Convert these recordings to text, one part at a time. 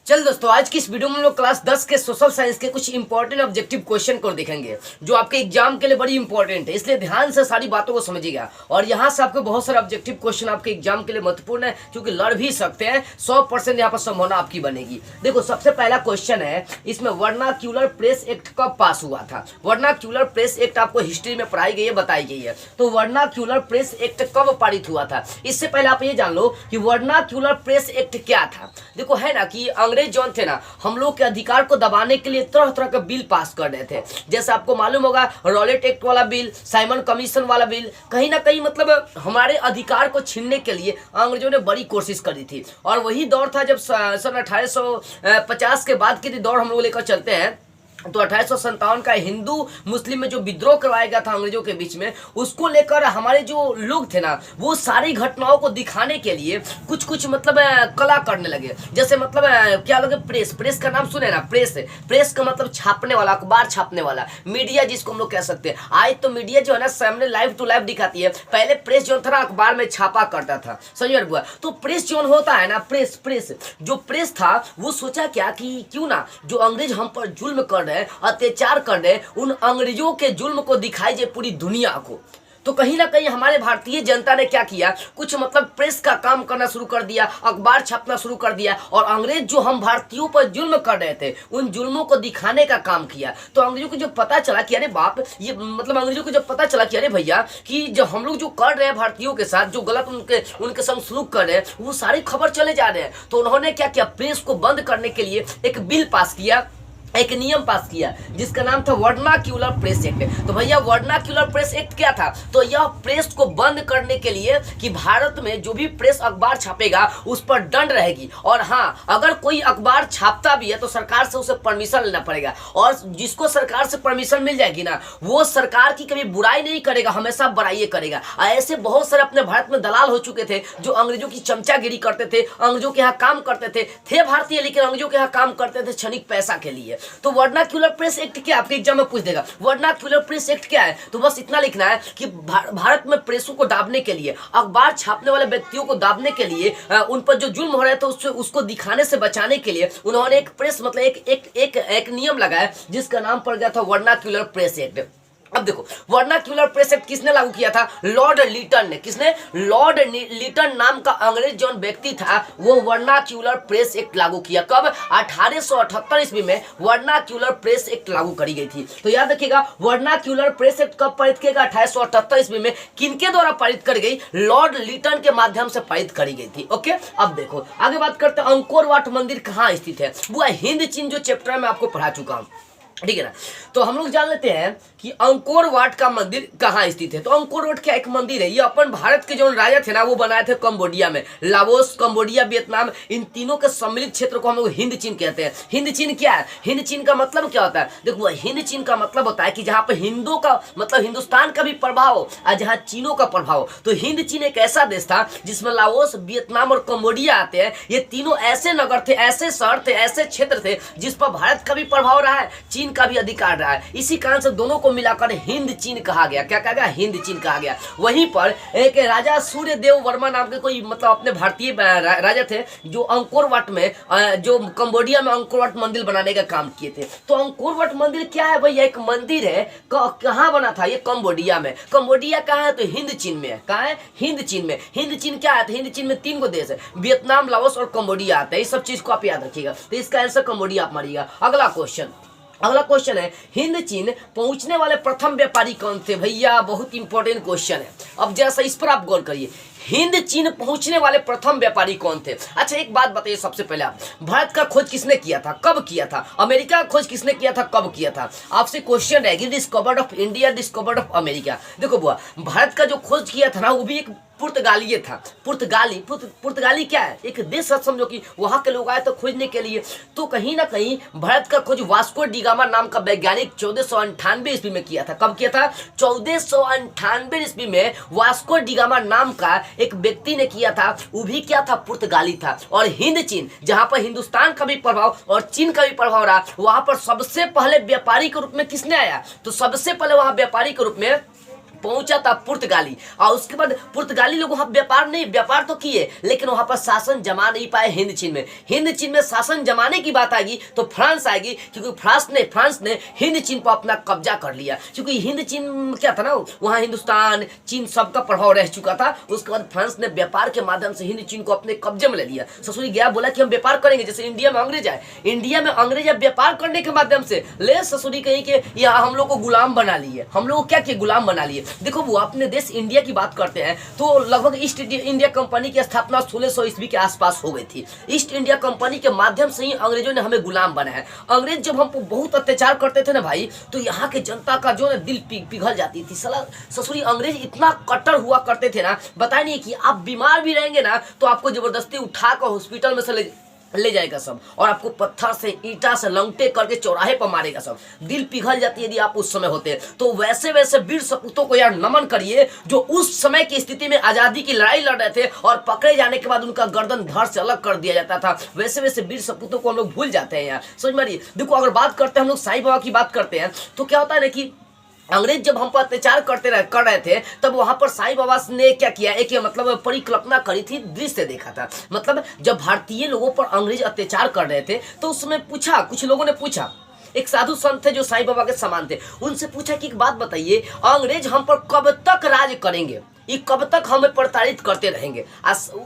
चल दोस्तों, आज की इस वीडियो में हम लोग क्लास 10 के सोशल साइंस के कुछ इंपॉर्टेंट ऑब्जेक्टिव क्वेश्चन को देखेंगे जो आपके एग्जाम के लिए बड़ी इंपॉर्टेंट है, इसलिए ध्यान से सारी बातों को समझिएगा। और यहाँ से आपके बहुत सारे ऑब्जेक्टिव क्वेश्चन आपके एग्जाम के लिए महत्वपूर्ण है, क्योंकि लड़ भी सकते हैं। 100% यहाँ पर संभावना आपकी बनेगी। देखो, सबसे पहला क्वेश्चन है, इसमें वर्नाक्यूलर प्रेस एक्ट कब पास हुआ था। वर्नाक्यूलर प्रेस एक्ट आपको हिस्ट्री में पढ़ाई गई है, बताई गई है। तो वर्नाक्यूलर प्रेस एक्ट कब पारित हुआ था, इससे पहले आप ये जान लो कि वर्नाक्यूलर प्रेस एक्ट क्या था। देखो, है ना कि अंग्रेज जौन थे ना, हम लोग के अधिकार को दबाने के लिए तरह तरह के बिल पास कर रहे थे। जैसे आपको मालूम होगा, रॉलेट एक्ट वाला बिल, साइमन कमीशन वाला बिल, कहीं ना कहीं मतलब हमारे अधिकार को छीनने के लिए अंग्रेजों ने बड़ी कोशिश करी थी। और वही दौर था जब सन 1850 के बाद की दौर हम लोग लेकर चलते हैं, तो 1857 का हिंदू मुस्लिम में जो विद्रोह करवाया गया था अंग्रेजों के बीच में, उसको लेकर हमारे जो लोग थे ना, वो सारी घटनाओं को दिखाने के लिए कुछ कुछ मतलब कला करने लगे। जैसे मतलब क्या लगे, प्रेस का नाम सुने ना, प्रेस का मतलब छापने वाला, अखबार छापने वाला, मीडिया जिसको हम लोग कह सकते हैं। आज तो मीडिया जो है ना, सामने लाइव टू लाइव दिखाती है। पहले प्रेस जो था ना, अखबार में छापा करता था, समझ में हुआ। तो प्रेस जो होता है ना, प्रेस जो प्रेस था, वो सोचा क्या कि क्यों ना जो अंग्रेज हम पर जुल्म कर रहे, अत्याचार कर रहे, उन अंग्रेजों के जुल्म को दिखाई जाए पूरी दुनिया को। तो कहीं ना कहीं हमारे भारतीय जनता ने क्या किया, कुछ मतलब प्रेस का काम करना शुरू कर दिया, अखबार छापना शुरू कर दिया, और अंग्रेज जो हम भारतीयों पर जुल्म कर रहे थे, उन जुल्मों को दिखाने का काम किया। तो अंग्रेजों को जब पता चला कि अरे बाप, ये मतलब अंग्रेजों को जब पता चला कि अरे भैया, कि जो हम लोग जो कर रहे हैं भारतीयों के साथ, जो गलत उनके संग सलूक कर रहे हैं, वो सारी खबर चले जा रहे हैं। तो उन्होंने क्या किया, प्रेस को बंद करने के लिए एक बिल पास किया, एक नियम पास किया, जिसका नाम था वर्नाक्यूलर प्रेस एक्ट। तो भैया, वर्नाक्यूलर प्रेस एक्ट क्या था, तो यह प्रेस को बंद करने के लिए कि भारत में जो भी प्रेस अखबार छापेगा उस पर दंड रहेगी। और हाँ, अगर कोई अखबार छापता भी है तो सरकार से उसे परमिशन लेना पड़ेगा, और जिसको सरकार से परमिशन मिल जाएगी ना, वो सरकार की कभी बुराई नहीं करेगा, हमेशा बड़ाई करेगा। ऐसे बहुत सारे अपने भारत में दलाल हो चुके थे जो अंग्रेजों की चमचागिरी करते थे, अंग्रेजों के यहाँ काम करते थे भारतीय, लेकिन अंग्रेजों के यहाँ काम करते थे क्षणिक पैसा के लिए। तो वर्नाक्यूलर प्रेस एक्ट क्या, आपके एग्जाम में पूछ देगा वर्नाक्यूलर प्रेस एक्ट क्या है, तो बस इतना लिखना है कि भारत में प्रेसों को दाबने के लिए, अखबार छापने वाले व्यक्तियों को दाबने के लिए, उन पर जो जुल्म हो रहा है तो उसको दिखाने से बचाने के लिए उन्होंने एक प्रेस मतलब एक नियम लगाया, जिसका नाम पड़ गया था वर्नाक्यूलर प्रेस एक्ट। अब देखो, वर्नाक्यूलर प्रेस एक्ट किसने लागू किया था, लॉर्ड लिटन ने। किसने, लॉर्ड लिटन नाम का अंग्रेज जो व्यक्ति था, वो वर्नाक्यूलर प्रेस एक्ट लागू किया। कब, 1878 ईस्वी में वर्नाक्यूलर प्रेस एक्ट लागू करी गई थी। तो याद रखिएगा, वर्नाक्यूलर प्रेस एक्ट कब पारित किया गया, 1878 ईस्वी में। किनके द्वारा पारित करी गई, लॉर्ड लिटन के माध्यम से पारित करी गई थी। ओके, अब देखो आगे बात करते हैं, अंकोर वाट मंदिर कहाँ स्थित है। वो हिंद चीन जो चैप्टर में आपको पढ़ा चुका हूँ, ठीक है ना। तो हम लोग जान लेते हैं कि अंकोर वाट का मंदिर कहाँ स्थित है। तो अंकोर वाट क्या एक मंदिर है, ये अपन भारत के जो राजा थे ना, वो बनाए थे कंबोडिया में। लाओस, कंबोडिया, वियतनाम, इन तीनों के सम्मिलित क्षेत्र को हम लोग हिंद चीन कहते हैं। हिंद चीन क्या है, हिंद चीन का मतलब क्या होता है, देखो हिंद चीन का मतलब होता है कि जहाँ पे हिंदुओं का मतलब हिंदुस्तान का भी प्रभाव और जहाँ चीनों का प्रभाव। तो हिंद चीन एक ऐसा देश था जिसमें लाओस, वियतनाम और कंबोडिया आते हैं। ये तीनों ऐसे नगर थे, ऐसे शहर थे, ऐसे क्षेत्र थे जिस पर भारत का भी प्रभाव रहा है, चीन का भी अधिकार रहा है। इसी कारण से दोनों को मिलाकर हिंद चीन कहा गया। क्या कहा गया, हिंद चीन कहा गया। वहीं पर एक राजा सूर्यदेव वर्मा नाम के कोई मतलब अपने भारतीय राजा थे, जो अंकोर वाट में जो कंबोडिया में अंकोर वाट मंदिर बनाने का काम किए थे। तो अंकोर वाट मंदिर क्या है भैया, एक मंदिर है। कहाँ बना था ये, कंबोडिया में। कंबोडिया कहाँ है, तो हिंद चीन में है। कहाँ है, हिंद चीन में। हिंद चीन क्या है, तो हिंद चीन में 3 गो देश है, वियतनाम, लाओस और कंबोडिया आता है। इस सब चीज को आप याद रखिएगा। तो इसका आंसर कंबोडिया आप मारिएगा। अगला क्वेश्चन है, हिंद चीन पहुंचने वाले प्रथम व्यापारी कौन थे। भैया बहुत इंपॉर्टेंट क्वेश्चन है। अब जैसा इस पर आप गौर करिए, हिंद चीन पहुंचने वाले प्रथम व्यापारी कौन थे। अच्छा, एक बात बताइए, सबसे पहले आप, भारत का खोज किसने किया था, कब किया था। अमेरिका का खोज किसने किया था, कब किया था। आपसे क्वेश्चन रहेगी, discovered of India, discovered of America. देखो बुआ, भारत का जो खोज किया था ना, वो भी एक पुर्तगाली था। पुर्तगाली क्या है, एक देश है, समझो कि वहां के लोग आए तो खोजने के लिए। तो कहीं ना कहीं भारत का खोज वास्को डी गामा नाम का वैज्ञानिक 1498 ईस्वी में किया था। कब किया था, 1498 ईस्वी में वास्को डी गामा नाम का एक व्यक्ति ने किया था। वो भी क्या था, पुर्तगाली था। और हिंद चीन, जहां पर हिंदुस्तान का भी प्रभाव और चीन का भी प्रभाव रहा, वहां पर सबसे पहले व्यापारी के रूप में किसने आया, तो सबसे पहले वहां व्यापारी के रूप में पहुंचा था पुर्तगाली, और उसके बाद पुर्तगाली लोग वहां व्यापार तो किए, लेकिन वहां पर शासन जमा नहीं पाए हिंद चीन में। हिंद चीन में शासन जमाने की बात आएगी तो फ्रांस आएगी, क्योंकि फ्रांस ने हिंद चीन पर अपना कब्जा कर लिया। क्योंकि हिंद चीन क्या था ना, वहां हिंदुस्तान चीन सबका प्रभाव रह चुका था। उसके बाद फ्रांस ने व्यापार के माध्यम से हिंद चीन को अपने कब्जे में ले लिया। ससुरी गया, बोला कि हम व्यापार करेंगे, जैसे इंडिया में अंग्रेज आए, इंडिया में अंग्रेज व्यापार करने के माध्यम से ले ससुरी कहीं के यहाँ हम लोग को गुलाम बना लिए। हम लोग क्या किए, गुलाम बना लिए। देखो वो अपने देश इंडिया की बात करते हैं तो लगभग ईस्ट इंडिया कंपनी की स्थापना 1600 ईस्वी के आसपास हो गई थी। ईस्ट इंडिया कंपनी के माध्यम से ही अंग्रेजों ने हमें गुलाम बनाया। अंग्रेज जब हम बहुत अत्याचार करते थे ना भाई, तो यहाँ के जनता का जो है दिल पिघल जाती थी। सला ससुरी अंग्रेज इतना कट्टर हुआ करते थे ना, बताया नहीं कि आप बीमार भी रहेंगे ना तो आपको जबरदस्ती उठाकर हॉस्पिटल में से ले जाएगा सब, और आपको पत्थर से ईंटा से लंगटे करके चौराहे पर मारेगा सब। दिल पिघल जाती है यदि आप उस समय होते। तो वैसे वैसे वीर सपूतों को यार नमन करिए जो उस समय की स्थिति में आजादी की लड़ाई लड़ रहे थे, और पकड़े जाने के बाद उनका गर्दन धड़ से अलग कर दिया जाता था। वैसे वैसे वीर सपूतों को हम लोग भूल जाते हैं यार, समझ मारिए। देखो अगर बात करते हैं हम लोग साईं बाबा की बात करते हैं तो क्या होता है ना कि अंग्रेज जब हम पर अत्याचार कर रहे थे, तब वहां पर साईं बाबा ने क्या किया, एक मतलब परिकल्पना करी थी, दृश्य देखा था। मतलब जब भारतीय लोगों पर अंग्रेज अत्याचार कर रहे थे तो उस समय पूछा, कुछ लोगों ने पूछा, एक साधु संत थे जो साईं बाबा के समान थे, उनसे पूछा कि एक बात बताइए, अंग्रेज हम पर कब तक राज करेंगे, ये कब तक हमें प्रताड़ित करते रहेंगे।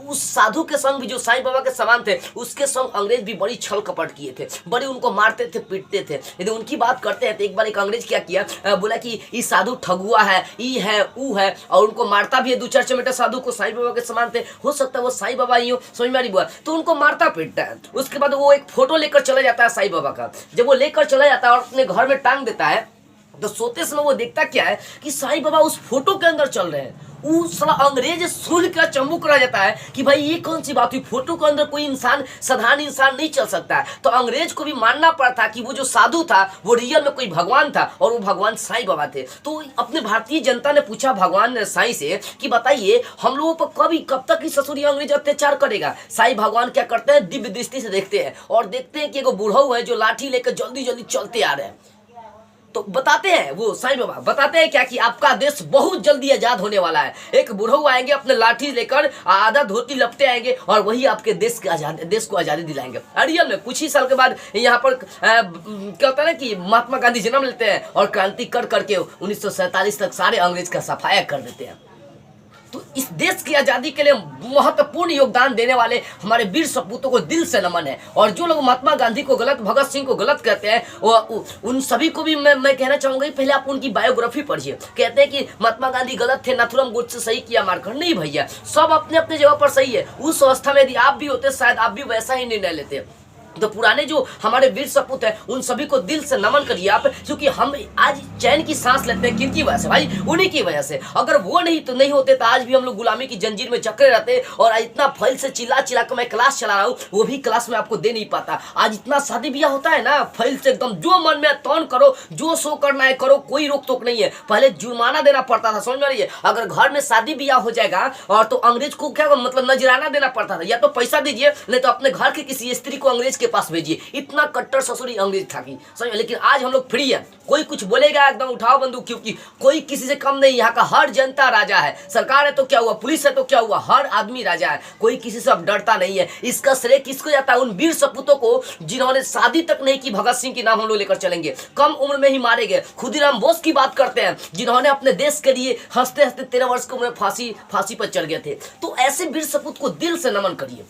उस साधु के संग भी जो साईं बाबा के समान थे, उसके संग अंग्रेज भी बड़ी छल कपट किए थे, बड़ी उनको मारते थे, पीटते थे। यदि उनकी बात करते हैं तो एक बार एक अंग्रेज क्या किया, बोला कि ये साधु ठगुआ है, ई है, ऊ है, और उनको मारता भी है। 2-4 चमेटा साधु को साईं बाबा के समान थे, हो सकता है वो साईं बाबा ही हो, समझ में आ रही बुआ, तो उनको मारता पीटता है। उसके बाद वो एक फोटो लेकर चला जाता है साईं बाबा का। जब वो लेकर चला जाता है और अपने घर में टांग देता है, तो सोते समय वो देखता क्या है कि साईं बाबा उस फोटो के अंदर चल रहे हैं। साला अंग्रेज सुन कर चंबुक रह जाता है कि भाई ये कौन सी बात हुई, फोटो के अंदर कोई इंसान, साधारण इंसान नहीं चल सकता है। तो अंग्रेज को भी मानना पड़ता कि वो जो साधु था वो रियल में कोई भगवान था, और वो भगवान साईं बाबा थे। तो अपने भारतीय जनता ने पूछा भगवान साईं से कि बताइए हम लोगों पर कब तक इस ससुरी अंग्रेज अत्याचार करेगा। साईं भगवान क्या करते हैं, दिव्य दृष्टि से देखते हैं और देखते हैं कि एगो बूढ़ऊ है जो लाठी लेकर जल्दी जल्दी चलते आ रहे हैं। तो बताते हैं वो साईं बाबा बताते हैं क्या कि आपका देश बहुत जल्दी आजाद होने वाला है। एक बुढ़ऊ आएंगे अपने लाठी लेकर, आधा धोती लपटे आएंगे, और वही आपके देश को आजादी दिलाएंगे। रियल में कुछ ही साल के बाद यहाँ पर क्या होता है ना कि महात्मा गांधी जन्म लेते हैं और क्रांति कर करके 1947 तक सारे अंग्रेज का सफाया कर देते हैं। तो इस देश की आज़ादी के लिए महत्वपूर्ण योगदान देने वाले हमारे वीर सपूतों को दिल से नमन है। और जो लोग महात्मा गांधी को गलत, भगत सिंह को गलत कहते हैं, वो उन सभी को भी मैं कहना चाहूँगा पहले आप उनकी बायोग्राफी पढ़िए। कहते हैं कि महात्मा गांधी गलत थे, नाथुराम गोडसे सही किया मारकर, नहीं भैया, सब अपने अपने जगह पर सही है। उस अवस्था में यदि आप भी होते शायद आप भी वैसा ही निर्णय लेते। तो पुराने जो हमारे वीर सपूत हैं उन सभी को दिल से नमन करिए आप, क्योंकि हम आज चैन की सांस लेते हैं किनकी वजह से भाई, उन्हीं की वजह से। अगर वो नहीं होते तो आज भी हम लोग गुलामी की जंजीर में जकड़े रहते। और इतना फैल से चिल्ला कर मैं क्लास चला रहा हूँ, वो भी क्लास में आपको दे नहीं पाता। आज इतना शादी ब्याह होता है ना, फैल से एकदम जो मन में तौन करो, जो शो करना है करो, कोई रोक टोक नहीं है। पहले जुर्माना देना पड़ता था, समझ में रही है। अगर घर में शादी ब्याह हो जाएगा और तो अंग्रेज को क्या मतलब नजराना देना पड़ता था, या तो पैसा दीजिए नहीं तो अपने घर की किसी स्त्री को अंग्रेज के पास भेजिए। इतना कट्टर ससुरी अंग्रेज था कि समझ। लेकिन आज हम लोग फ्री है, कोई कुछ बोलेगा एकदम उठाओ बंदूक, क्योंकि कोई किसी से कम नहीं। यहाँ का हर जनता राजा है, सरकार है तो क्या हुआ, पुलिस है तो क्या हुआ, हर आदमी राजा है, कोई किसी से अब डरता नहीं है। इसका श्रेय किसको जाता है, उन वीर सपूतों को जिन्होंने शादी तक नहीं की। भगत सिंह की नाम हम लोग लेकर चलेंगे, कम उम्र में ही मारे गए। खुदीराम बोस की बात करते हैं जिन्होंने अपने देश के लिए हंसते हंसते 13 वर्ष की उम्र में फांसी पर चढ़ गए थे। तो ऐसे वीर सपूत को दिल से नमन करिए।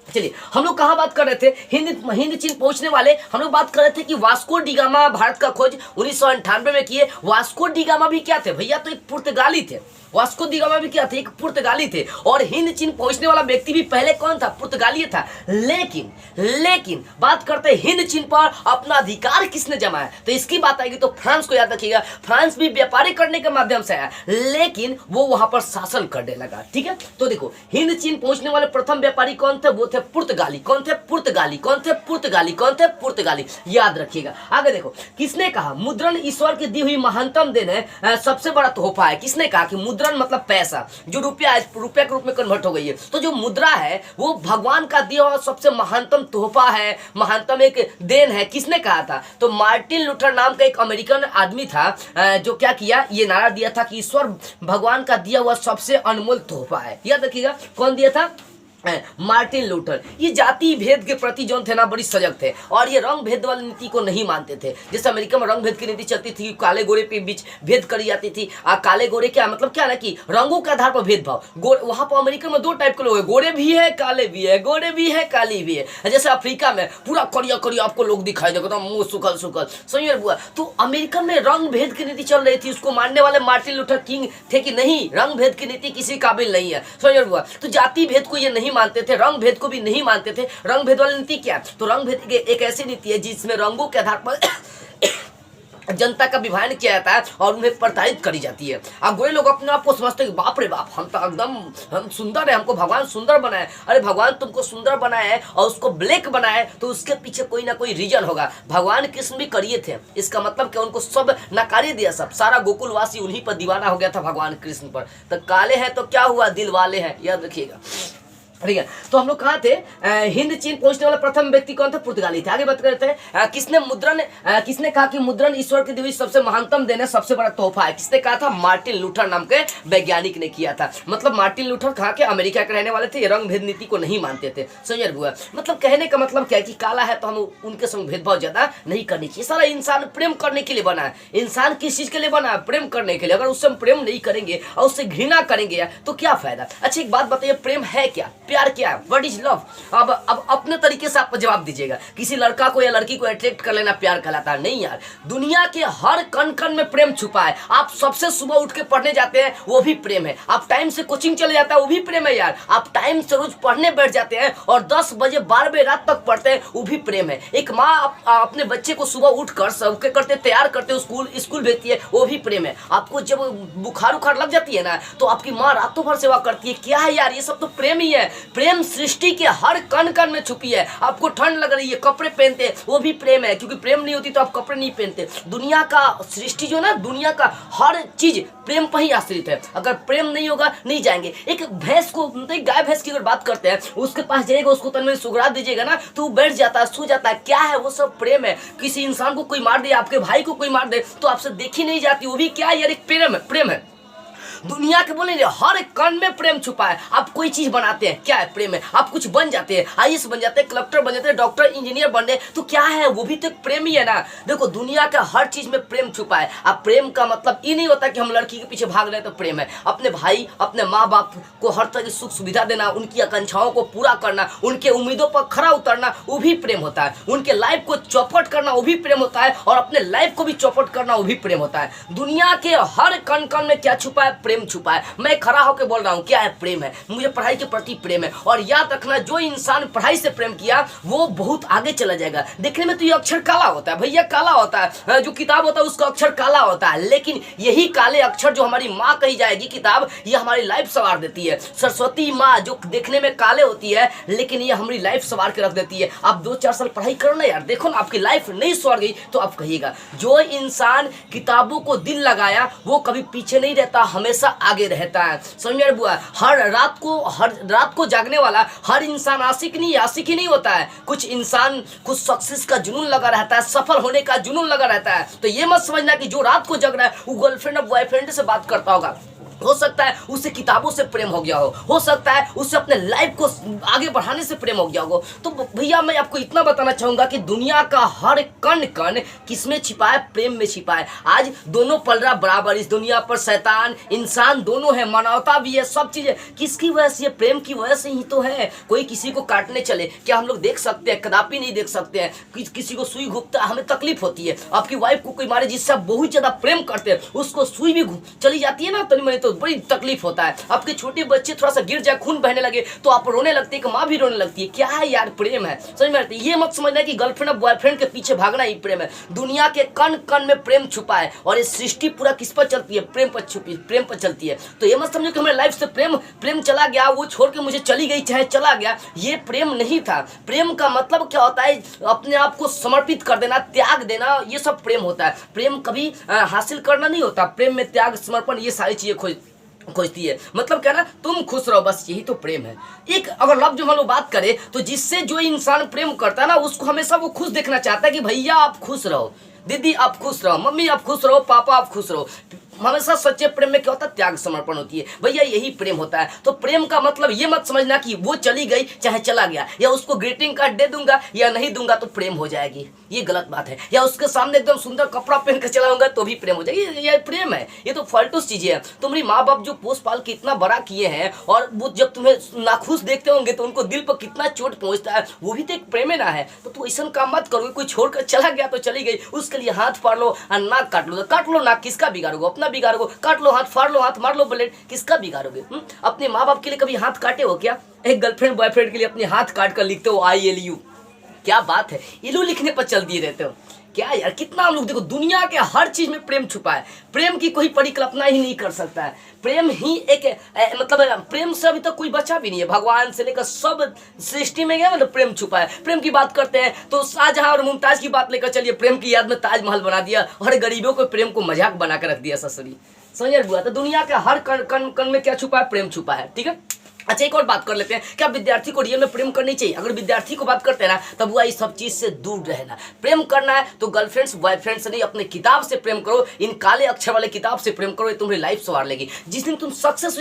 चलिए हम लोग कहाँ बात कर रहे थे, हिंद चीन पहुंचने वाले हम लोग बात कर रहे थे कि वास्को डी गामा भारत का खोज 1998 में किए। वास्को डी गामा भी क्या थे भैया, तो एक पुर्तगाली थे। वास्को डी गामा भी क्या थे, एक पुर्तगाली थे। और हिंद चीन पहुंचने वाला व्यक्ति भी पहले कौन था, पुर्तगाली था। लेकिन बात करते हैं हिंद चीन पर अपना अधिकार किसने जमाया, तो इसकी बात आएगी तो फ्रांस को याद रखिएगा। फ्रांस भी व्यापारी करने के माध्यम से आया, लेकिन वो वहां पर शासन करने लगा। ठीक है, तो देखो हिंद चीन पहुंचने वाले प्रथम व्यापारी कौन थे, वो थे पुर्तगाली। कौन थे, पुर्तगाली। याद रखिएगा। आगे देखो किसने कहा मुद्रण ईश्वर की दी हुई महानतम देन है, सबसे बड़ा तोहफा है। किसने कहा कि मुद्रण मुद्रण मतलब पैसा, जो रुपया आज रुपया के रूप में कन्वर्ट हो गई है। तो जो मुद्रा है वो भगवान का दिया हुआ सबसे महानतम तोहफा है, महानतम एक देन है। किसने कहा था? तो मार्टिन लूथर नाम का एक अमेरिकन आदमी था, जो क्या किया, ये नारा दिया था कि ईश्वर भगवान का दिया हुआ सबसे अनमोल तोहफा है। याद रखिएगा, कौन दिया था? Martin Luther. ये जाति भेद के प्रति जो थे ना बड़ी सजग थे, और ये रंग भेद वाली नीति को नहीं मानते थे। जैसे अमेरिका में रंग भेद की नीति चलती थी, काले गोरे के बीच भेद करी जाती थी। काले गोरे क्या मतलब, क्या ना कि रंगों के आधार पर भेदभाव। वहां पर अमेरिका में दो टाइप के लोग हैं, गोरे भी है काले भी है, गोरे भी है काली भी है। जैसे अफ्रीका में पूरा करिया करिया आपको लोग दिखाई देगा, तो मुंह सुखल सुखल, सही है बुआ। तो अमेरिका में रंग भेद की नीति चल रही थी, उसको मानने वाले मार्टिन लूथर किंग थे कि नहीं, रंग भेद की नीति किसी काबिल नहीं है, सही है बुआ। तो जाति भेद को ये नहीं मानते थे, रंग भेद को भी नहीं मानते थे। रंग भेद वाली नीति क्या? तो रंग भेद एक ऐसी नीति है जिसमें रंगों के आधार पर जनता का विभाजन किया जाता है और उन्हें प्रताड़ित करी जाती है। अब गोरे लोग अपने आप को समझते हैं कि बाप रे बाप, हम तो एकदम हम सुंदर है, हमको भगवान सुंदर बनाए। अरे भगवान तुमको सुंदर बनाया है और उसको ब्लैक बनाया है, तो उसके पीछे कोई ना कोई रीजन होगा। भगवान कृष्ण भी करिए थे, इसका मतलब क्या उनको सब नकारे दिया, सब सारा गोकुलवासी उन्हीं पर दीवाना हो गया था, भगवान कृष्ण पर। तो काले हैं तो क्या हुआ, दिल वाले हैं, याद रखिएगा, ठीक है। तो हम लोग कहाँ थे? हिंद चीन पहुंचने वाला प्रथम व्यक्ति कौन था? पुर्तगाली थे। आगे बात करते हैं, किसने मुद्रण, किसने कहा कि मुद्रण ईश्वर की दी हुई सबसे महानतम देन है, सबसे बड़ा तोहफा है? किसने कहा था? मार्टिन लूथर नाम के वैज्ञानिक ने किया था। मतलब मार्टिन लूथर कहाँ के? अमेरिका के रहने वाले थे, ये रंग भेद नीति को नहीं मानते थे, समझ हुआ। मतलब कहने का मतलब क्या है कि काला है तो हम उनके संग भेदभाव ज्यादा नहीं करनी चाहिए। सारा इंसान प्रेम करने के लिए बना है। इंसान किस चीज के लिए बना है? प्रेम करने के लिए। अगर उससे हम प्रेम नहीं करेंगे और उससे घृणा करेंगे तो क्या फायदा? अच्छा एक बात बताइए, प्रेम है क्या? प्यार क्या है? What is love? अब अपने तरीके से आप जवाब दीजिएगा। किसी लड़का को या लड़की को अट्रैक्ट कर लेना प्यार कहलाता है? नहीं यार, दुनिया के हर कण कण में प्रेम छुपा है। आप सबसे सुबह उठ के पढ़ने जाते हैं, वो भी प्रेम है। आप टाइम से कोचिंग चले जाते हैं, वो भी प्रेम है यार। आप टाइम से रोज पढ़ने बैठ जाते हैं और 10 बजे 12 बजे रात तक पढ़ते हैं, वो भी प्रेम है। एक माँ अपने बच्चे को सुबह उठकर सबके करते तैयार करते स्कूल भेजती है, वो भी प्रेम है। आपको जब बुखार उखार लग जाती है ना, तो आपकी माँ रातों भर सेवा करती है। क्या है यार, ये सब तो प्रेम ही है। प्रेम सृष्टि के हर कण कण में छुपी है। आपको ठंड लग रही है, कपड़े पहनते हैं, वो भी प्रेम है, क्योंकि प्रेम नहीं होती तो आप कपड़े नहीं पहनते। दुनिया का सृष्टि जो ना, दुनिया का हर चीज प्रेम पर ही आश्रित है। अगर प्रेम नहीं होगा नहीं जाएंगे। एक भैंस को, एक गाय भैंस की अगर बात करते हैं, उसके पास जाइएगा, उसको तन में सुगरा दीजिएगा ना, तो वो बैठ जाता है, सो जाता है। क्या है? वो सब प्रेम है। किसी इंसान को कोई मार दे, आपके भाई को कोई मार दे, तो आपसे देखी नहीं जाती, वो भी क्या है यार, एक प्रेम है, प्रेम है। दुनिया के बोलेंगे हर कण में प्रेम छुपा है। आप कोई चीज बनाते हैं, क्या है? प्रेम है। आप कुछ बन जाते हैं, आईएएस बन जाते हैं, कलेक्टर बन जाते हैं, डॉक्टर इंजीनियर बन रहे, तो क्या है? वो भी तो प्रेम ही है ना। देखो दुनिया का हर चीज में प्रेम छुपा है। अब प्रेम का मतलब ये नहीं होता कि हम लड़की के पीछे भाग रहे हैं तो प्रेम है। अपने भाई, अपने माँ बाप को हर तरह की सुख सुविधा देना, उनकी आकांक्षाओं को पूरा करना, उनके उम्मीदों पर खरा उतरना, वो भी प्रेम होता है। उनके लाइफ को चौपट करना, वो भी प्रेम होता है। और अपने लाइफ को भी चौपट करना, वो भी प्रेम होता है। दुनिया के हर कण कण में क्या छुपा है? प्रेम छुपा है। मैं खड़ा होकर बोल रहा हूं, क्या है? प्रेम है। मुझे पढ़ाई के प्रति प्रेम है। और याद रखना, जो इंसान पढ़ाई से प्रेम किया वो बहुत आगे चला जाएगा। देखने में तो ये अक्षर काला होता है भैया, काला होता है, जो किताब होता है उसका अक्षर काला होता है, लेकिन यही काले अक्षर जो हमारी माँ कही जाएगी किताब, ये हमारी लाइफ संवार देती है। सरस्वती माँ जो देखने में काले होती है, लेकिन ये हमारी लाइफ संवार के रख देती है। आप 2-4 साल पढ़ाई करो ना यार, देखो ना आपकी लाइफ नहीं संवार गई तो आप कहिएगा। जो इंसान किताबों को दिल लगाया वो कभी पीछे नहीं रहता, हमेशा आगे रहता है। समझ बुआ, हर रात को जागने वाला हर इंसान आशिक ही नहीं होता है। कुछ इंसान कुछ सक्सेस का जुनून लगा रहता है, सफल होने का जुनून लगा रहता है। तो ये मत समझना कि जो रात को जग रहा है वो गर्लफ्रेंड और बॉयफ्रेंड से बात करता होगा। हो सकता है उससे किताबों से प्रेम हो गया हो सकता है उससे अपने लाइफ को आगे बढ़ाने से प्रेम हो गया हो। तो भैया मैं आपको इतना बताना चाहूंगा कि दुनिया का हर कण कण किसमें छिपा है? प्रेम में छिपा है। आज दोनों पल रहा बराबर इस दुनिया पर, शैतान इंसान दोनों है, मानवता भी है, सब चीजें किसकी वजह से? प्रेम की वजह से ही तो है। कोई किसी को काटने चले, क्या हम लोग देख सकते हैं? कदापि नहीं देख सकते हैं। किसी को सुई घुपता है, हमें तकलीफ होती है। आपकी वाइफ को कोई मारे जिससे आप बहुत ज्यादा प्रेम करते हैं, उसको सुई भी चली जाती है ना, तो बड़ी तकलीफ होता है। आपके छोटे बच्चे थोड़ा सा गिर जाए, खून बहने लगे तो आप रोने लगते हैं, कि माँ भी रोने लगती है। क्या है यार? प्रेम है। समझ में आती है? ये मत समझना कि गर्लफ्रेंड और बॉयफ्रेंड के पीछे भागना ही प्रेम है। दुनिया के कण कण में प्रेम छुपा है और ये सृष्टि पूरा किस पर चलती है? प्रेम पर छुपी, प्रेम पर चलती है। तो ये मत समझो कि हमारे लाइफ से प्रेम चला गया, वो छोड़ के मुझे चली गई चाहे चला गया, ये प्रेम नहीं था। प्रेम का मतलब क्या होता है? अपने आप को समर्पित कर देना, त्याग देना, ये सब प्रेम होता है। प्रेम कभी हासिल करना नहीं होता। प्रेम में त्याग, समर्पण, ये सारी चीजें खोजती है। मतलब क्या ना, तुम खुश रहो, बस यही तो प्रेम है। एक अगर लव जो हम लोग बात करें तो जिससे जो इंसान प्रेम करता है ना, उसको हमेशा वो खुश देखना चाहता है कि भैया आप खुश रहो, दीदी आप खुश रहो, मम्मी आप खुश रहो, पापा आप खुश रहो। हमेशा सच्चे प्रेम में क्या होता है, त्याग समर्पण होती है भैया, यही प्रेम होता है। तो प्रेम का मतलब ये मत समझना कि वो चली गई चाहे चला गया, या उसको ग्रीटिंग कार्ड दे दूंगा या नहीं दूंगा तो प्रेम हो जाएगी, ये गलत बात है। या उसके सामने एकदम सुंदर कपड़ा पहन कर चलाऊंगा तो भी प्रेम हो जाएगी, ये प्रेम है? ये तो फालतूस चीजें है। तुम्हारी माँ बाप जो पोस पाल के इतना बड़ा किए हैं, और वो जब तुम्हें नाखुश देखते होंगे तो उनको दिल पर कितना चोट पहुंचता है, वो भी तो एक प्रेम है ना है। तो तू ऐसा काम मत करो, कोई छोड़कर चला गया तो चली गई, उसके लिए हाथ फाड़ लो और नाक काट लो, तो काट लो नाक, किसका बिगाड़ोगे? अपना बिगाड़ोगे। काट लो हाथ, फाड़ लो हाथ, मार लो ब्लेड, किसका बिगाड़ोगे? अपने माँ बाप के लिए कभी हाथ काटे हो क्या? एक गर्लफ्रेंड बॉयफ्रेंड के लिए अपने हाथ काट कर लिखते हो ILU, क्या बात है? इलू लिखने पर चल दिए रहते हो क्या यार? कितना हम लोग देखो, दुनिया के हर चीज में प्रेम छुपा है। प्रेम की कोई परिकल्पना ही नहीं कर सकता है। प्रेम ही एक मतलब प्रेम से अभी तक कोई बचा भी नहीं है, भगवान से लेकर सब सृष्टि में गया मतलब प्रेम छुपा है। प्रेम की बात करते हैं तो शाहजहां और मुमताज की बात लेकर चलिए, प्रेम की याद में ताजमहल बना दिया और गरीबों को प्रेम को मजाक बना कर रख दिया ससुरी। समझ बुआ? तो दुनिया के हर कण कण में क्या छुपा है? प्रेम छुपा है। ठीक है, अच्छा एक और बात कर लेते हैं, क्या विद्यार्थी को रियल में प्रेम करनी चाहिए? अगर विद्यार्थी को बात करते हैं ना, तब वह इस सब चीज से दूर रहना। प्रेम करना है तो गर्लफ्रेंड्स बॉयफ्रेंड से नहीं, अपने किताब से प्रेम करो, इन काले अक्षर वाले किताब से प्रेम करो, ये तुम्हारी लाइफ संवार लेगी। जिस दिन तुम सक्सेस हो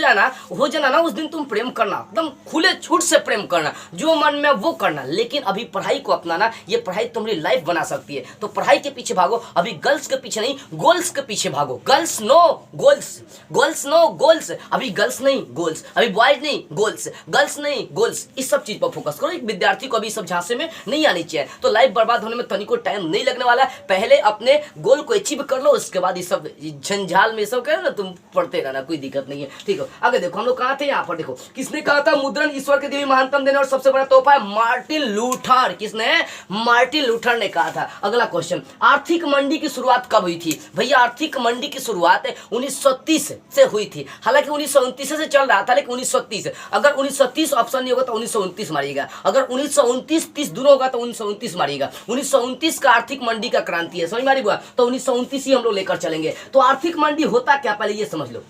जाना ना, उस दिन तुम प्रेम करना, एकदम खुले छूट से प्रेम करना, जो मन में वो करना। लेकिन अभी पढ़ाई को अपनाना, ये पढ़ाई तुम्हारी लाइफ बना सकती है। तो पढ़ाई के पीछे भागो, अभी गर्ल्स के पीछे नहीं, गोल्स के पीछे भागो। Girls no goals, goals no goals, अभी गर्ल्स नहीं गोल्स, अभी बॉयज नहीं गोल्स, गर्ल्स नहीं गोल्स, इस सब चीज पर फोकस करो। एक विद्यार्थी को अभी सब झांसे में नहीं आनी चाहिए, तो लाइफ बर्बाद होने में तनिको टाइम नहीं लगने वाला है। पहले अपने गोल को अचीव कर लो, उसके बाद ये सब झंझाल में सब कह ना तुम पढ़ते रहना, कोई दिक्कत नहीं है। ठीक है, आगे देखो हम लोग कहाँ थे, यहाँ पर देखो किसने कहा था मुद्रण ईश्वर के दिए महानतम देने और सबसे बड़ा तोहफा है? Martin Luther. किसने? मार्टिन लूथर ने कहा था। अगला क्वेश्चन, आर्थिक मंडी की शुरुआत कब हुई थी? भैया आर्थिक मंडी की शुरुआत 1930 से हुई थी। हालांकि 1929 से चल रहा था, लेकिन 1930, अगर 1930 ऑप्शन नहीं होगा तो 1929 मारिएगा, अगर 1929 30 दोनों होगा तो 1929 मारिएगा। 1929 का आर्थिक मंडी का क्रांति है, समझ मारी हुआ? तो 1929 ही हम लोग लेकर चलेंगे। तो आर्थिक मंडी होता क्या, पहले ये समझ लो।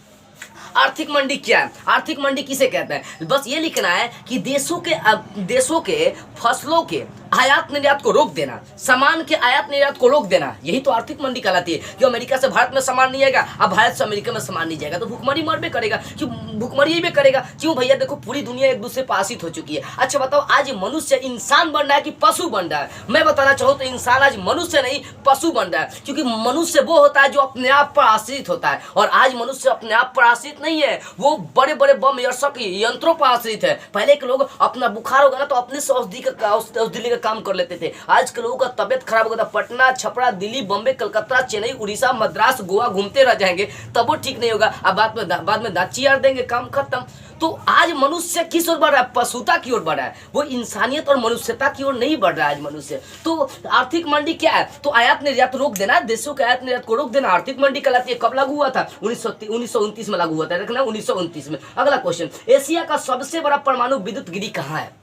आर्थिक मंडी क्या है? आर्थिक मंडी किसे कहते हैं? बस ये लिखना है कि देशों के फसलों के आयात निर्यात को रोक देना, सामान के आयात निर्यात को रोक देना, यही तो आर्थिक मंडी कहलाती है। कि अमेरिका से भारत में सामान नहीं आएगा, अब भारत से अमेरिका में सामान नहीं जाएगा तो भूखमरी मरबे करेगा। क्यों भूखमरी भी करेगा? क्यों भैया? देखो पूरी दुनिया एक दूसरे पर आश्रित हो चुकी है। अच्छा बताओ, आज मनुष्य इंसान बन रहा है कि पशु बन रहा है? मैं बताना चाहूँ तो इंसान आज मनुष्य नहीं पशु बन रहा है, क्योंकि मनुष्य वो होता है जो अपने आप पर आश्रित होता है, और आज मनुष्य अपने आप पर आश्रित नहीं है, वो बड़े बड़े बम यंत्रों पर आश्रित है। पहले के लोग अपना बुखार होगा ना तो अपने से औषधि का काम कर लेते थे। आज के लोगों का तबियत खराब होगा तो पटना, छपरा, दिल्ली, बम्बे, कलकत्ता, चेन्नई, उड़ीसा, मद्रास, गोवा घूमते रह जाएंगे, तब वो ठीक नहीं होगा। अब बाद में दांत चियार देंगे, काम खत्म। तो आज मनुष्य किस ओर बढ़ रहा है? पशुता की ओर बढ़ रहा है, वो इंसानियत और मनुष्यता की ओर नहीं बढ़ रहा है आज मनुष्य। तो आर्थिक मंडी क्या है? तो आयात निर्यात रोक देना, देशों के आयात निर्यात को रोक देना आर्थिक मंडी कहलाती है। कब लागू हुआ था? 1929 में लागू हुआ था, रखना 1929 में। अगला क्वेश्चन, एशिया का सबसे बड़ा परमाणु विद्युत गिरी कहाँ है?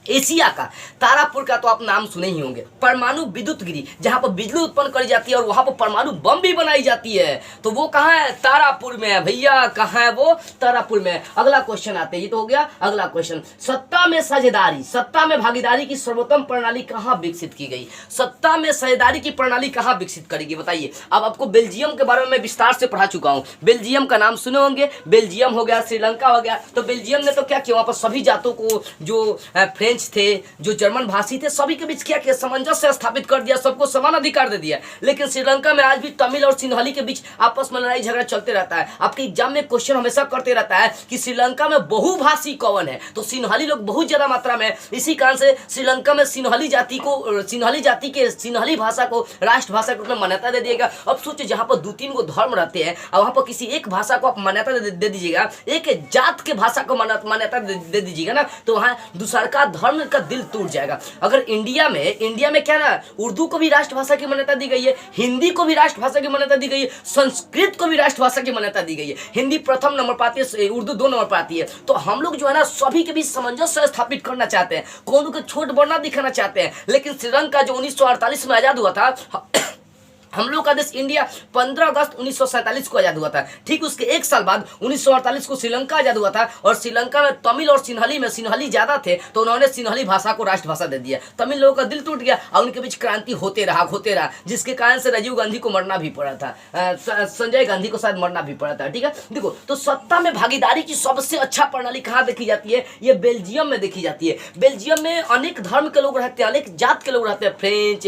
एशिया का तारापुर का तो आप नाम सुने ही होंगे, परमाणु विद्युत गिरी, जहां पर बिजली उत्पन्न करी जाती है और वहां पर परमाणु बम भी बनाई जाती है। तो वो कहाँ है? तारापुर में है भैया। कहाँ है वो? तारापुर में। अगला क्वेश्चन आते, ये तो हो गया। अगला क्वेश्चन, सत्ता में साझेदारी, सत्ता में भागीदारी की सर्वोत्तम प्रणाली कहाँ विकसित की गई? सत्ता में साझेदारी की प्रणाली कहाँ विकसित करेगी बताइए? अब आपको बेल्जियम के बारे में मैं विस्तार से पढ़ा चुका हूँ, बेल्जियम का नाम सुने होंगे। बेल्जियम हो गया, श्रीलंका हो गया। तो बेल्जियम ने तो क्या किया, वहां पर सभी जातों को, जो फ्रेंच थे, जो जर्मन भाषी थे, सभी के बीच क्या किया? सामंजस्य स्थापित कर दिया, सबको समान अधिकार दे दिया। लेकिन श्रीलंका में आज भी तमिल और सिन्हली के बीच आपस में लड़ाई झगड़ा चलते रहता है। आपके एग्जाम में क्वेश्चन हमेशा करते रहता है कि श्रीलंका में बहुभाषी कौन है? तो सिन्हली लोग बहुत ज्यादा मात्रा में। इसी कारण से श्रीलंका में सिन्हली जाति के सिन्हली भाषा को राष्ट्रभाषा के रूप में मान्यता दे दिएगा। अब सोचिए, जहां पर 2-3 गो धर्म रहते हैं और वहां पर किसी एक भाषा को आप मान्यता दे दीजिएगा, एक जात के भाषा को मान्यता दे दीजिएगा ना, तो वहां दूसरा का धर्म का दिल टूट जाएगा। अगर इंडिया में क्या ना, उर्दू को भी राष्ट्रभाषा की मान्यता दी गई है, हिंदी को भी राष्ट्रभाषा की मान्यता दी गई है, संस्कृत को भी राष्ट्रभाषा की मान्यता दी गई है। हिंदी प्रथम नंबर पर आती है, उर्दू 2 नंबर पर आती है। तो हम लोग जो है ना, सभी के बीच सामंजस्य स्थापित करना चाहते हैं, कौन को छोट बड़ा दिखाना चाहते हैं। लेकिन श्रीलंका जो 1948 में आजाद हुआ था, हम लोग का देश इंडिया 15 अगस्त 1947 को आजाद हुआ था। ठीक उसके एक साल बाद 1948 को श्रीलंका आजाद हुआ था और श्रीलंका में तमिल और सिन्हली ज्यादा थे तो उन्होंने सिन्हली भाषा को राष्ट्रभाषा दे दिया। तमिल लोगों का दिल टूट गया और उनके बीच क्रांति होते रहा जिसके कारण से राजीव गांधी को मरना भी पड़ा था, संजय गांधी को शायद मरना भी पड़ा था। ठीक है, देखो तो सत्ता में भागीदारी की सबसे अच्छा प्रणाली कहाँ देखी जाती है? ये बेल्जियम में देखी जाती है। बेल्जियम में अनेक धर्म के लोग रहते हैं, अनेक जात के लोग रहते हैं, फ्रेंच,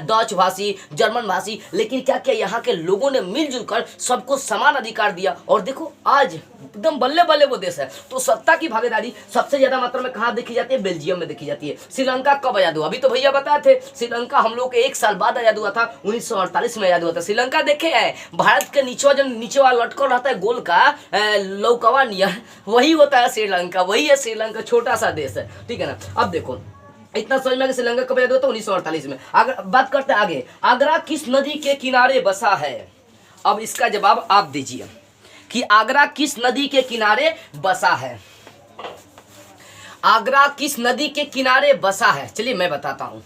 डच भाषी, जर्मन भाषी, लेकिन क्या क्या यहाँ के लोगों ने मिलजुल कर सबको समान अधिकार दिया और देखो आज एकदम बल्ले बल्ले वो देश है। तो सत्ता की भागीदारी सबसे ज्यादा मात्रा में कहाँ देखी जाती है? बेल्जियम में देखी जाती है। श्रीलंका कब आजाद हुआ? अभी तो भैया बताए थे, श्रीलंका हम लोग के एक साल बाद आजाद हुआ था, 1948 में आजाद हुआ था। श्रीलंका देखे है भारत के नीचे वाला लटकल रहता है गोल का लौकवा नियर, वही होता है श्रीलंका, वही है श्रीलंका, छोटा सा देश है। ठीक है ना, अब देखो इतना समझ में श्रीलंका कब आजाद हुआ था? 1948 में। अगर बात करते हैं आगे, आगरा किस नदी के किनारे बसा है? अब इसका जवाब आप दीजिए कि आगरा किस नदी के किनारे बसा है। आगरा किस नदी के किनारे बसा है? चलिए मैं बताता हूं।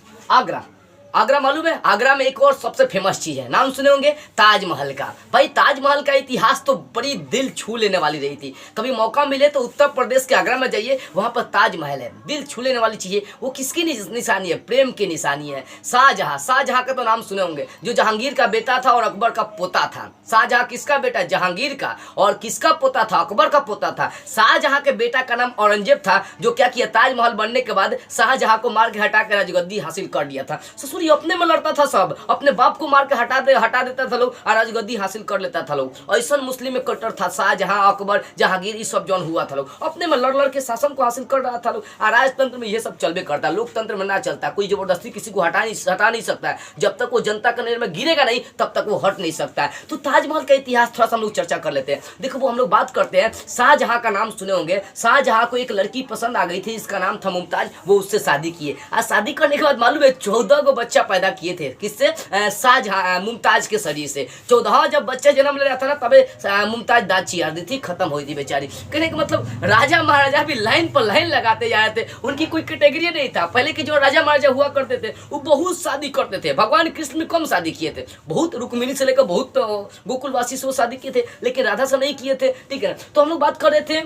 आगरा मालूम है? आगरा में एक और सबसे फेमस चीज है, नाम सुने होंगे, ताजमहल का। भाई ताजमहल का इतिहास तो बड़ी दिल छू लेने वाली रही थी। कभी मौका मिले तो उत्तर प्रदेश के आगरा में जाइए, वहां पर ताजमहल है, दिल छू लेने वाली चीज है। वो किसकी निशानी है? प्रेम की निशानी है। शाहजहां का तो नाम सुने होंगे, जो जहांगीर का बेटा था और अकबर का पोता था। शाहजहां किसका बेटा? जहांगीर का। और किसका पोता था? अकबर का पोता था। शाहजहां के बेटा का नाम औरंगजेब था, जो क्या किया, ताजमहल बनने के बाद शाहजहां को मार के हटा के राजगद्दी हासिल कर दिया था। ससुरी अपने में लड़ता था, सब अपने बाप को मार के हटा देता था लोग और राजगद्दी हासिल कर लेता था लोग। ऐसा मुस्लिम में कट्टर था शाहजहां, अकबर, जहांगीर, ये सब जौन हुआ था लोग अपने में लड़ के शासन को हासिल कर रहा था लोग। और राजतंत्र में ये सब चलबे करता, लोकतंत्र में ना चलता। कोई जबरदस्ती किसी को हटा नहीं सकता है। जब तक वो जनता के निर्णय में गिरेगा नहीं तब तक वो हट नहीं सकता है। तो ताजमहल का इतिहास थोड़ा सा हम लोग चर्चा कर लेते हैं। देखो वो हम लोग बात करते हैं, शाहजहां का नाम सुने होंगे। शाहजहां को एक लड़की पसंद आ गई थी, इसका नाम था मुमताज। वो उससे शादी किए और शादी करने के बाद मालूम है 14 को बच्चा पैदा किए थे। किससे? शाहजहां, मुमताज के शरीर से। 14 जब बच्चा जन्म ले रहा था ना, तबे मुमताज दांत चियार दी थी, खत्म हुई थी बेचारी। कहने का मतलब राजा महाराजा भी लाइन पर लाइन लगाते जा रहे थे, उनकी कोई कैटेगरी नहीं था। पहले के जो राजा महाराजा हुआ करते थे वो बहुत शादी करते थे। भगवान कृष्ण में कम शादी किए थे, बहुत रुक्मिणी से लेकर बहुत गोकुलवासी से वो शादी किए थे, लेकिन राधा से नहीं किए थे। ठीक है, तो हम लोग बात कर रहे थे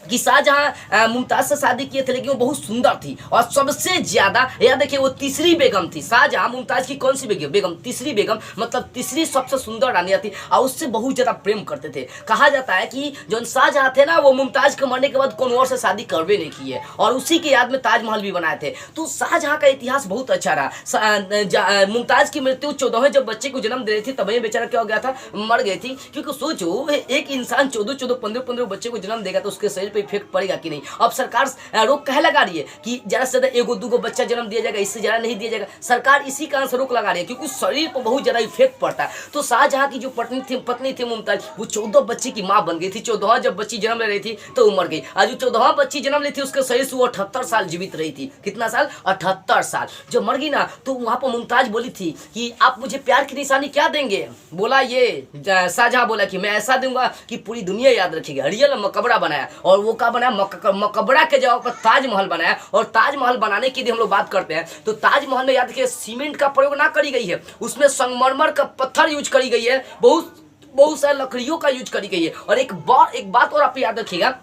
कि शाहजहां मुमताज से शादी किए थे, लेकिन वो बहुत सुंदर थी और सबसे ज्यादा याद देखिए वो तीसरी बेगम थी। शाहजहां मुमताज की कौन सी बेगम? तीसरी बेगम, मतलब तीसरी सबसे सुंदर रानी थी और उससे बहुत ज्यादा प्रेम करते थे। कहा जाता है कि जो शाहजहां थे ना, वो मुमताज के मरने के बाद कौन और से शादी करवे नहीं किए और उसी की याद में ताजमहल भी बनाए थे। तो शाहजहां का इतिहास बहुत अच्छा रहा। मुमताज की मृत्यु 14वें जब बच्चे को जन्म दे रही थी तभी बेचारा क्या हो गया था, मर गई थी। क्योंकि सोचो एक इंसान 14 15 बच्चे को जन्म देगा तो उसके शरीर पे इफेक्ट पड़ेगा कि नहीं। अब सरकार रोक कहे लगा रही है कि ज्यादा से ज्यादा एगो दूगो बच्चा जन्म दिया जाएगा, इससे ज्यादा नहीं दिया जाएगा। सरकार इसी कारण से रोक लगा रही है क्योंकि शरीर पर बहुत ज्यादा इफेक्ट पड़ता है। तो शाहजहां की जो पत्नी थी मुमताज, वो 14 बच्चे की मां बन गई थी। 14 जब बच्ची जन्म ले रही थी तो वो मर गई। आज जो 14 बच्ची जन्म ली थी उसके शरीर से वो 78 साल जीवित रही थी। कितना साल? 78 साल। जब मर गई ना तो वहां पर मुमताज बोली थी कि आप मुझे प्यार की निशानी क्या देंगे? बोला ये शाहजहां बोला कि मैं ऐसा दूंगा कि पूरी दुनिया याद रखेगी। रियल मकबरा बनाया और वो का बनाया, मकबरा के जगह पर ताजमहल बनाया। और ताजमहल बनाने की यदि हम लोग बात करते हैं तो ताजमहल में याद रखिए सीमेंट का प्रयोग ना करी गई है, उसमें संगमरमर का पत्थर यूज करी गई है, बहुत सारे लकड़ियों का यूज करी गई है। और एक बात और आप याद रखिएगा,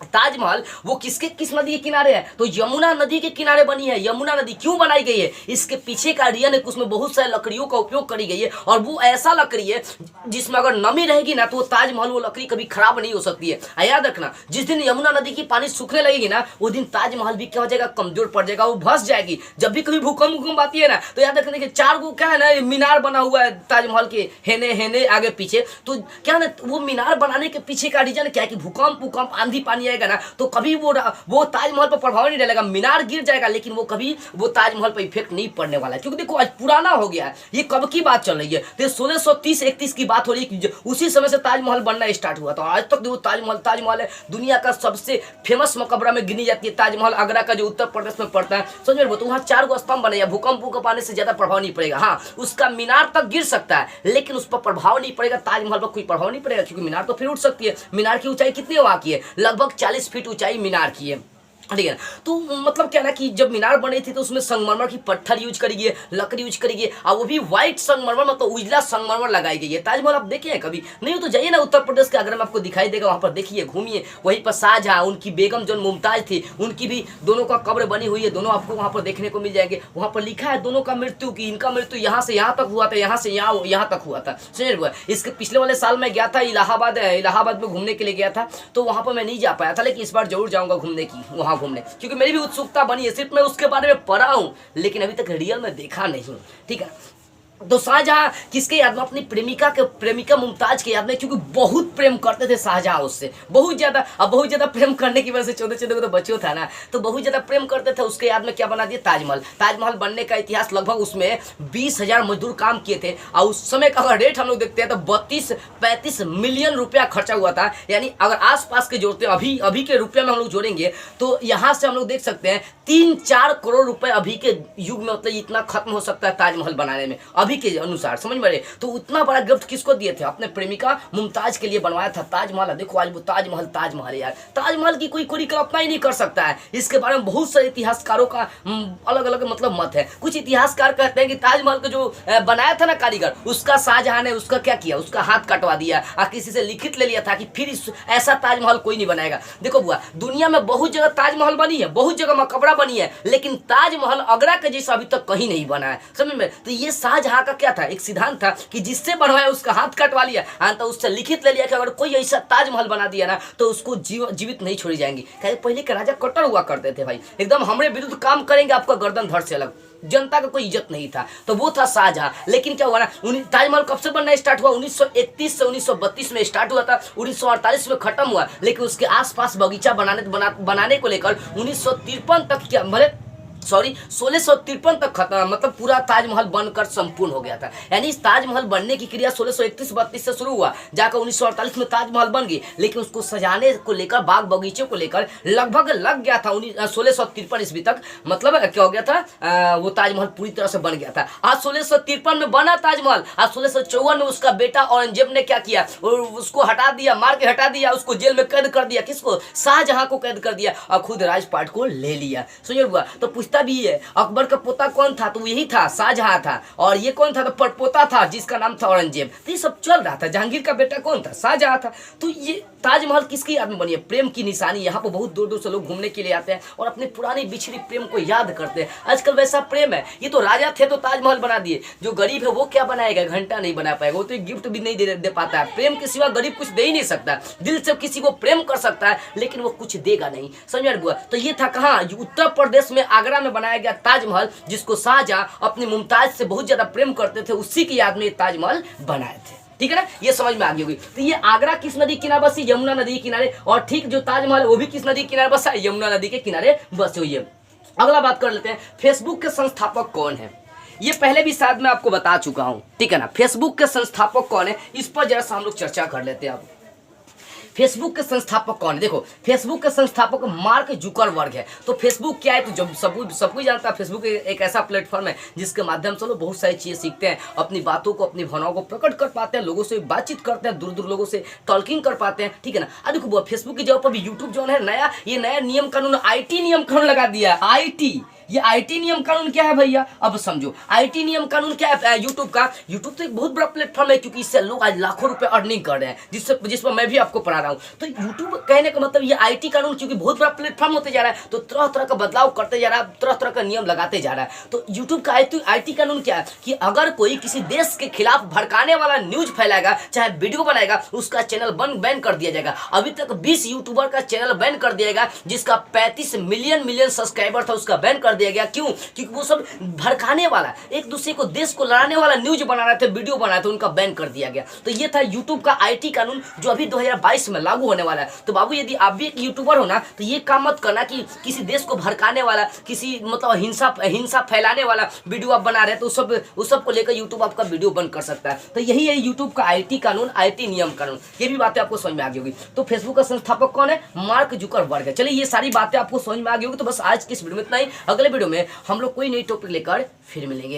ताजमहल वो किस नदी के किनारे है? तो यमुना नदी के किनारे बनी है। यमुना नदी क्यों बनाई गई है? इसके पीछे का रीजन है, उसमें बहुत सारे लकड़ियों का उपयोग करी गई है और वो ऐसा लकड़ी है जिसमें अगर नमी रहेगी ना तो वो ताजमहल, वो लकड़ी कभी खराब नहीं हो सकती है। याद रखना, जिस दिन यमुना नदी की पानी सूखने लगेगी ना वो दिन ताजमहल भी क्या हो जाएगा, कमजोर पड़ जाएगा, वो भस जाएगी। जब भी कभी भूकंप आती है ना तो याद रखना कि 4 गो क्या है ना मीनार बना हुआ है ताजमहल के, हेने आगे पीछे। तो क्या ना वो मीनार बनाने के पीछे का रीजन क्या है कि भूकंप आंधी पानी आएगा ना तो कभी वो ताजमहल पर प्रभाव नहीं डालेगा। मीनार गिर जाएगा लेकिन वो कभी वो ताजमहल पर इफेक्ट नहीं पड़ने वाला है। क्योंकि देखो आज पुराना हो गया है, ये कब की बात चल रही है? तो 1630-31 की बात हो रही है, उसी समय से ताजमहल बनना स्टार्ट हुआ था। आज तक देखो ताजमहल है दुनिया का सबसे फेमस मकबरा में गिनी जाती है। ताजमहल आगरा का जो उत्तर प्रदेश में पड़ता है, समझ में, तो वहाँ 4 गो स्तंभ बने, भूकंप आने से ज्यादा प्रभाव नहीं पड़ेगा। हाँ, उसका मीनार तक गिर सकता है लेकिन उस पर प्रभाव नहीं पड़ेगा, ताजमहल पर कोई प्रभाव नहीं पड़ेगा क्योंकि मीनार तो फिर उठ सकती है। मीनार की ऊंचाई कितनी वहां की है? लगभग 40 फीट ऊंचाई मीनार की है। ठीक है ना। तो मतलब क्या ना कि जब मीनार बनी थी तो उसमें संगमरमर की पत्थर यूज करी गई है, लकड़ी यूज करी गई है, और वो भी व्हाइट संगमरमर मतलब उजला संगमरमर लगाई गई है। ताजमहल आप देखे हैं कभी? नहीं हो तो जाइए ना उत्तर प्रदेश के आगरा में, आपको दिखाई देगा, वहां पर देखिए, घूमिए। वहीं पर शाहजहां, उनकी बेगम जो मुमताज थी, उनकी भी दोनों का कब्र बनी हुई है, दोनों आपको वहां पर देखने को मिल जाएंगे। वहां पर लिखा है दोनों का मृत्यु की, इनका मृत्यु यहाँ से यहाँ तक हुआ था, यहाँ से यहाँ तक हुआ था। समझ हुआ? इसके पिछले वाले साल में गया था इलाहाबाद में घूमने के लिए गया था, तो वहां पर मैं नहीं जा पाया था, लेकिन इस बार जरूर जाऊंगा वहां घूमने, क्योंकि मेरी भी उत्सुकता बनी है। सिर्फ मैं उसके बारे में पढ़ा हूं, लेकिन अभी तक रियल में देखा नहीं। ठीक है। तो शाहजहां किसके याद में? अपनी प्रेमिका मुमताज के याद में, क्योंकि बहुत प्रेम करते थे शाहजहां उससे, बहुत ज्यादा। अब बहुत ज्यादा प्रेम करने की वजह से 14 तो बच्चों था ना, तो बहुत ज्यादा प्रेम करते थे। उसके याद में क्या बना दिया? ताजमहल। ताजमहल बनने का इतिहास लगभग उसमें 20,000 मजदूर काम किए थे, और उस समय का अगर रेट हम लोग देखते हैं तो 32-35 मिलियन रुपया खर्चा हुआ था। यानी अगर आसपास के जोड़ते हैं, अभी के रुपये में हम लोग जोड़ेंगे, तो यहाँ से हम लोग देख सकते हैं 3-4 करोड़ रुपए अभी के युग में, मतलब इतना खत्म हो सकता है ताजमहल बनाने में अभी के अनुसार। समझ में? तो उतना बड़ा गिफ्ट किसको दिए थे? अपने प्रेमिका मुमताज के लिए बनवाया था ताजमहल। देखो आज वो ताजमहल है यार। ताजमहल की कोई कल्पना ही नहीं कर सकता है। इसके बारे में बहुत सारे इतिहासकारों का अलग अलग मतलब मत है। कुछ इतिहासकार कहते हैं कि ताजमहल को जो बनाया था ना कारीगर, उसका शाहजहां ने उसका क्या किया? उसका हाथ कटवा दिया और किसी से लिखित ले लिया था कि फिर ऐसा ताजमहल कोई नहीं बनाएगा। देखो बुआ, दुनिया में बहुत जगह ताजमहल बनी है, बहुत जगह मकबरा बनी है, लेकिन ताजमहल आगरा के जैसा अभी तक कहीं नहीं बना है। समझ में? तो ये शाहजहां का क्या था? एक सिद्धांत था कि जिससे बनवाया उसका हाथ कटवा लिया, तो उससे लिखित ले लिया कि अगर कोई ऐसा ताजमहल बना दिया ना तो उसको जीवित नहीं छोड़ी जाएंगी। पहले के राजा कट्टर हुआ करते थे भाई, एकदम हमारे विरुद्ध काम करेंगे, आपका गर्दन धड़ से अलग, जनता का कोई इज्जत नहीं था। तो वो था शाहजहां। लेकिन क्या हुआ ना, ताजमहल कब से बनना स्टार्ट हुआ? 1931 से 1932 में स्टार्ट हुआ था, 1948 में खत्म हुआ। लेकिन उसके आसपास बगीचा बनाने को लेकर 1953 तक क्या 1653 तक खत्म, मतलब पूरा ताजमहल बनकर संपूर्ण हो गया था। यानी इस ताजमहल बनने की क्रिया 1631-32 से शुरू हुआ, जाकर 1948 में ताजमहल बन गई। लेकिन उसको सजाने को लेकर, बाग बगीचे को लेकर लगभग लग गया था 1653 ईस्वी तक। मतलब क्या हो गया था, वो ताजमहल पूरी तरह से बन गया था। आज 1653 में बना ताजमहल, आज 1654 में उसका बेटा औरंगजेब ने क्या किया? उसको हटा दिया, मार के हटा दिया, उसको जेल में कैद कर दिया। किसको? शाहजहां को कैद कर दिया, और खुद राजपाट को ले लिया। समझ हुआ? तो भी है अकबर का पोता कौन था? तो यही था, शाहजहां था। और ये कौन था? तो परपोता था, जिसका नाम था औरंगजेब। तो ये सब चल रहा था। जहांगीर का बेटा कौन था? शाहजहां था। तो ये ताजमहल किसकी याद में बनी है? प्रेम की निशानी। यहाँ पर बहुत दूर दूर से लोग घूमने के लिए आते हैं और अपने पुरानी बिछड़ी प्रेम को याद करते हैं। आजकल वैसा प्रेम है? ये तो राजा थे तो ताजमहल बना दिए, जो गरीब है वो क्या बनाएगा? घंटा नहीं बना पाएगा, वो तो गिफ्ट भी नहीं दे पाता है। प्रेम के सिवा गरीब कुछ दे ही नहीं सकता। दिल से किसी को प्रेम कर सकता है, लेकिन वो कुछ देगा नहीं। समझ में बुआ? तो ये था कहाँ? उत्तर प्रदेश में आगरा में बनाया गया ताजमहल, जिसको शाहजहां अपनी मुमताज से बहुत ज्यादा प्रेम करते थे, उसी की याद में ये ताजमहल बनाए थे। ठीक है ना? ये समझ में आ गई होगी। तो ये आगरा किस नदी किनारे बसी? यमुना नदी के किनारे। और ठीक जो ताजमहल है वो भी किस नदी के किनारे बसा? यमुना नदी के किनारे बसी हुई है। अगला बात कर लेते हैं, फेसबुक के संस्थापक कौन है? ये पहले भी शायद मैं आपको बता चुका हूं। ठीक है ना? फेसबुक के संस्थापक कौन है, इस पर जरा सा हम लोग चर्चा कर लेते हैं। अब फेसबुक के संस्थापक कौन है? देखो, फेसबुक के संस्थापक मार्क जुकरबर्ग है। तो फेसबुक क्या है? तो जब सब कोई जानता है, फेसबुक एक ऐसा प्लेटफॉर्म है जिसके माध्यम से लोग बहुत सारी चीजें सीखते हैं, अपनी बातों को, अपनी भावनाओं को प्रकट कर पाते हैं, लोगों से बातचीत करते हैं, दूर दूर लोगों से टॉकिंग कर पाते हैं। ठीक है ना? देखो फेसबुक की जगह पर भी यूट्यूब जो है नया नियम कानून, IT नियम कानून लगा दिया है। IT, ये IT नियम कानून क्या है भैया? अब समझो, IT नियम कानून क्या है यूट्यूब का? यूट्यूब तो एक बहुत बड़ा प्लेटफॉर्म है, क्योंकि इससे लोग आज लाखों रुपए अर्निंग कर रहे हैं, जिसपर मैं भी आपको पढ़ा रहा हूँ। तो यूट्यूब कहने का मतलब ये IT कानून, क्योंकि बहुत बड़ा प्लेटफॉर्म होते जा रहा है, तो तरह तरह का बदलाव करते जा रहा है, तरह तरह का नियम लगाते जा रहा है। तो यूट्यूब का IT कानून क्या है कि अगर कोई किसी देश के खिलाफ भड़काने वाला न्यूज फैलाएगा, चाहे वीडियो बनाएगा, उसका चैनल बैन कर दिया जाएगा। अभी तक 20 यूट्यूबर का चैनल बैन कर दिया गया, जिसका 35 मिलियन सब्सक्राइबर था, उसका बैन कर दिया गया। क्यों? क्योंकि वो सब भड़काने वाला, एक दूसरे को, देश को लड़ाने वाला न्यूज बना रहे थे, वीडियो बना रहे थे, उनका बैन कर दिया गया। तो ये था यूट्यूब का IT कानून, जो अभी 2022 में लागू होने वाला है। तो बाबू, यदि आप भी एक यूट्यूबर हो ना, तो ये काम मत करना कि किसी देश को भड़काने वाला, किसी मतलब हिंसा फैलाने वाला वीडियो आप बना रहे हैं, तो उस सब को लेकर यूट्यूब आपका वीडियो बंद कर सकता है। तो यही है यूट्यूब का IT कानून, IT नियम कानून। ये भी बातें आपको समझ में आ गई होगी। तो फेसबुक का संस्थापक कौन है? मार्क जुकरबर्ग है। चलिए, ये सारी बातें आपको समझ में आ गई होगी। तो बस आज की इस वीडियो में इतना ही। अगले वीडियो में हम लोग कोई नई टॉपिक लेकर फिर मिलेंगे।